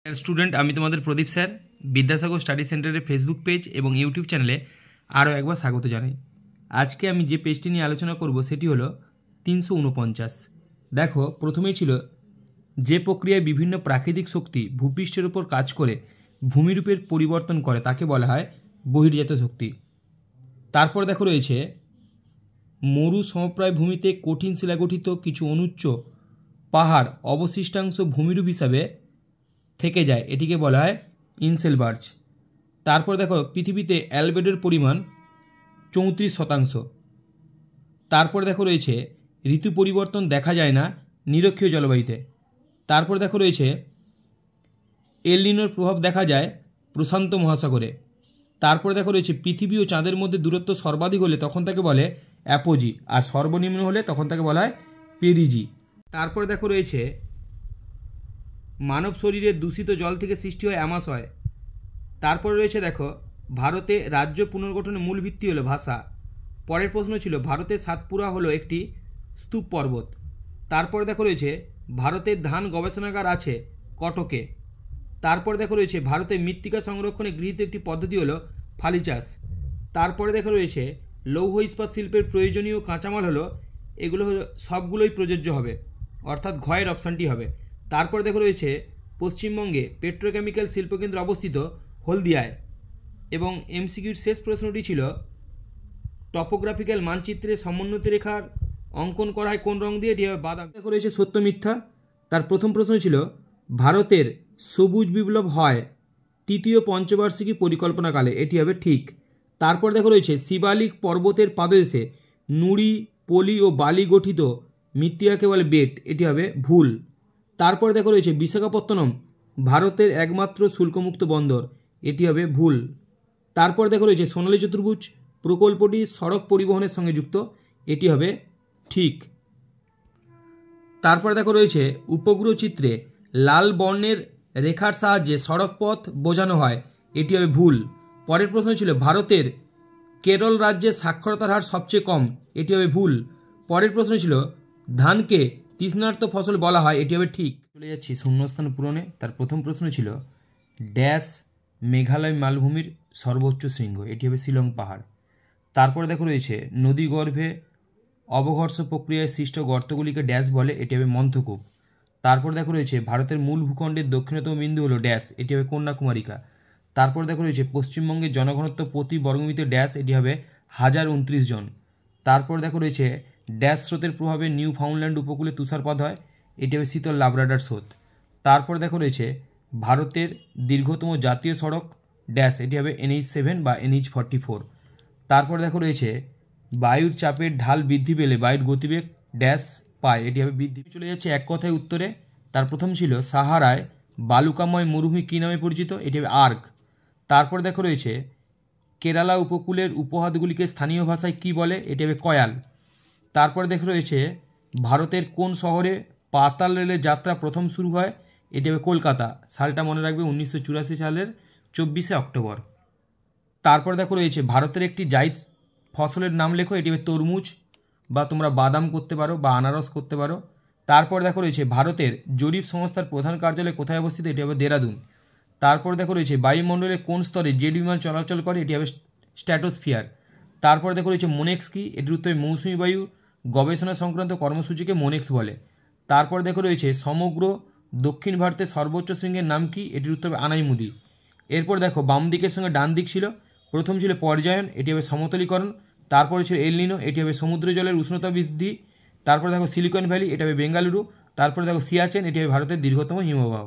Student, আমি তোমাদের প্রদীপ sir Vidyasagar study সেন্টারের ফেসবুক পেজ এবং ইউটিউব চ্যানেলে আরও একবার স্বাগত জানাই। আজকে আমি যে পেজটি নিয়ে আলোচনা করব সেটি হলো 349। দেখো, প্রথমেই ছিল যে প্রক্রিয়ায় বিভিন্ন প্রাকৃতিক শক্তি ভূপৃষ্ঠের উপর কাজ করে ভূমিরূপের পরিবর্তন করে তাকে বলা হয় বহির্জাত শক্তি। তারপর দেখো রয়েছে মরু সমপ্রায় ভূমিতে কঠিন শিলাগঠিত কিছু অনুচ্চ পাহাড় অবশিষ্টাংশ ভূমিরূপ হিসাবে থেকে যায়, এটিকে বলা হয় ইনসেলবার্চ। তারপর দেখো পৃথিবীতে অ্যালবেডোর পরিমাণ 34%। তারপর দেখো রয়েছে ঋতু পরিবর্তন দেখা যায় না নিরক্ষীয় জলবায়ুতে। তারপর দেখো রয়েছে এল নিনোর প্রভাব দেখা যায় প্রশান্ত মহাসাগরে। তারপর দেখো রয়েছে পৃথিবী ও চাঁদের মধ্যে দূরত্ব সর্বাধিক হলে তখন তাকে বলে অ্যাপোজি, আর সর্বনিম্ন হলে তখন তাকে বলা হয় পেরিজি। তারপর দেখো রয়েছে মানব শরীরে দূষিত জল থেকে সৃষ্টি হয় অ্যামাশয়। তারপর রয়েছে দেখো ভারতে রাজ্য পুনর্গঠনের মূল ভিত্তি হলো ভাষা। পরের প্রশ্ন ছিল ভারতের সাতপুরা হলো একটি স্তূপ পর্বত। তারপর দেখো রয়েছে ভারতের ধান গবেষণাগার আছে কটকে। তারপর দেখো রয়েছে ভারতের মৃত্তিকা সংরক্ষণে গৃহীত একটি পদ্ধতি হলো ফালি চাষ। তারপরে দেখো রয়েছে লৌহ ইস্পাত শিল্পের প্রয়োজনীয় কাঁচামাল হলো, এগুলো হলো সবগুলোই প্রযোজ্য হবে, অর্থাৎ ঘয়ের অপশানটি হবে। তারপর দেখো রয়েছে পশ্চিমবঙ্গে পেট্রোকেমিক্যাল শিল্পকেন্দ্র অবস্থিত হলদিয়ায়। এবং এমসিকিউর শেষ প্রশ্নটি ছিল টপোগ্রাফিক্যাল মানচিত্রে সমোন্নতি রেখার অঙ্কন করা হয় কোন রং দিয়ে, এটি হবে বাদাম। দেখো রয়েছে সত্য মিথ্যা। তার প্রথম প্রশ্ন ছিল ভারতের সবুজ বিপ্লব হয় তৃতীয় পঞ্চবার্ষিকী পরিকল্পনাকালে, এটি হবে ঠিক। তারপর দেখো রয়েছে শিবালিক পর্বতের পাদদেশে নুড়ি পলি ও বালি গঠিত মৃত্তিকাকে বলে বেট, এটি হবে ভুল। তারপর দেখো রয়েছে বিশাখাপত্তনম ভারতের একমাত্র শুল্কমুক্ত বন্দর, এটি হবে ভুল। তারপর দেখো রয়েছে সোনালী চতুর্ভুজ প্রকল্পটি সড়ক পরিবহনের সঙ্গে যুক্ত, এটি হবে ঠিক। তারপর দেখো রয়েছে উপগ্রহ চিত্রে লাল বর্ণের রেখার সাহায্যে সড়ক পথ বোঝানো হয়, এটি হবে ভুল। পরের প্রশ্ন ছিল ভারতের কেরল রাজ্যে সাক্ষরতার হার সবচেয়ে কম, এটি হবে ভুল। পরের প্রশ্ন ছিল ধানকে তৃষ্ণার্ত ফসল বলা হয়, এটি হবে ঠিক। চলে যাচ্ছি শূন্যস্থান পূরণে। তার প্রথম প্রশ্ন ছিল ড্যাশ মেঘালয় মালভূমির সর্বোচ্চ শৃঙ্গ, এটি হবে শিলং পাহাড়। তারপরে দেখো রয়েছে নদী গর্ভে অবঘর্ষ প্রক্রিয়ায় সৃষ্ট গর্তগুলিকে ড্যাশ বলে, এটি হবে মন্থকূপ। তারপর দেখো রয়েছে ভারতের মূল ভূখণ্ডের দক্ষিণতম বিন্দু হলো ড্যাশ, এটি হবে কন্যাকুমারিকা। তারপর দেখো রয়েছে পশ্চিমবঙ্গের জনঘনত্ব প্রতি বর্গমিটার ড্যাশ, এটি হবে 1029 জন। তারপর দেখো রয়েছে ড্যাশ স্রোতের প্রভাবে নিউ ফাউন্ডল্যান্ড উপকূলে তুষারপাত হয়, এটি হবে শীতল লাব্রাডার স্রোত। তারপর দেখো রয়েছে ভারতের দীর্ঘতম জাতীয় সড়ক ড্যাশ, এটি হবে NH7 বা NH44। তারপর দেখো রয়েছে বায়ুর চাপের ঢাল বৃদ্ধি পেলে বায়ুর গতিবেগ ড্যাশ পায়, এটি হবে বৃদ্ধি। চলে যাচ্ছে এক কথায় উত্তরে। তার প্রথম ছিল সাহারায় বালুকাময় মরুভূমি কী নামে পরিচিত, এটি হবে আর্ক। তারপর দেখো রয়েছে কেরালা উপকূলের উপহ্রদগুলিকে স্থানীয় ভাষায় কী বলে, এটি হবে কয়াল। তারপর দেখো রয়েছে ভারতের কোন শহরে পাতাল রেলের যাত্রা প্রথম শুরু হয়, এটি হবে কলকাতা। সালটা মনে রাখবে 1984 সালের 24শে অক্টোবর। তারপর দেখো রয়েছে ভারতের একটি জাইদ ফসলের নাম লেখো, এটি হবে তরমুজ, বা তোমরা বাদাম করতে পারো বা আনারস করতে পারো। তারপর দেখো রয়েছে ভারতের জরিপ সংস্থার প্রধান কার্যালয় কোথায় অবস্থিত, এটি হবে দেরাদুন। তারপর দেখো রয়েছে বায়ুমণ্ডলের কোন স্তরে জেট বিমান চলাচল করে, এটি হবে স্ট্র্যাটোস্ফিয়ার। তারপর দেখো রয়েছে মোনেক্স কি, এটির উত্তরে মৌসুমী বায়ু গবেষণা সংক্রান্ত কর্মসূচিকে মোনেক্স বলে। তারপর দেখো রয়েছে সমগ্র দক্ষিণ ভারতের সর্বোচ্চ শৃঙ্গের নাম কি, এটির উত্তর হবে আনাইমুদি। এরপর দেখো বাম দিকের সঙ্গে ডান দিক ছিল, প্রথম ছিল পর্যায়ন, এটি হবে সমতলীকরণ। তারপরে ছিল এল নিনো, এটি হবে সমুদ্র জলের উষ্ণতা বৃদ্ধি। তারপর দেখো সিলিকন ভ্যালি, এটা হবে বেঙ্গালুরু। তারপরে দেখো সিয়াচেন, এটি হবে ভারতের দীর্ঘতম হিমবাহ।